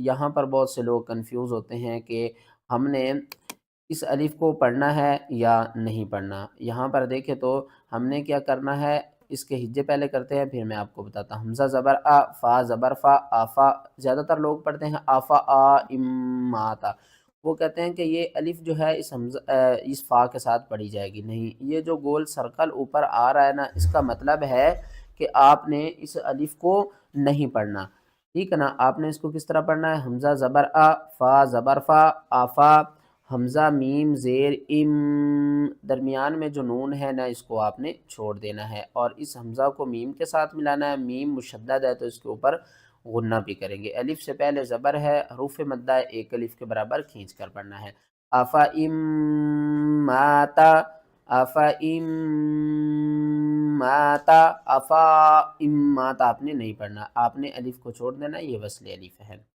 यहाँ पर बहुत से लोग कन्फ्यूज़ होते हैं कि हमने इस अलिफ को पढ़ना है या नहीं पढ़ना। यहाँ पर देखें तो हमने क्या करना है, इसके हिज्जे पहले करते हैं, फिर मैं आपको बताता हूँ। हमज़ा ज़बर अ, फ़ा ज़बर फ़ा, आफ़ा। ज़्यादातर लोग पढ़ते हैं आफ़ा आ इम आता। वो कहते हैं कि ये अलिफ जो है इस फ़ा के साथ पढ़ी जाएगी। नहीं, ये जो गोल सर्कल ऊपर आ रहा है ना, इसका मतलब है कि आपने इस अलिफ को नहीं पढ़ना। ठीक है ना? आपने इसको किस तरह पढ़ना है? हमज़ा ज़बर अ, फ़ा ज़बर फ़ा, आफ़ा, हमज़ा मीम ज़ेर इम, दरमियान में जो नून है ना, इसको आपने छोड़ देना है और इस हमज़ा को मीम के साथ मिलाना है। मीम मुशद्दद है तो इसके ऊपर गुन्ना भी करेंगे। अलिफ से पहले ज़बर है, हरूफ़ मद्दा है, एक अलिफ के बराबर खींच कर पढ़ना है। अफ़ा इम माता, अफ़ा इम माता, अफ़ा इम माता आपने नहीं पढ़ना, आपने अलिफ को छोड़ देना, ये वस्ल अलिफ है।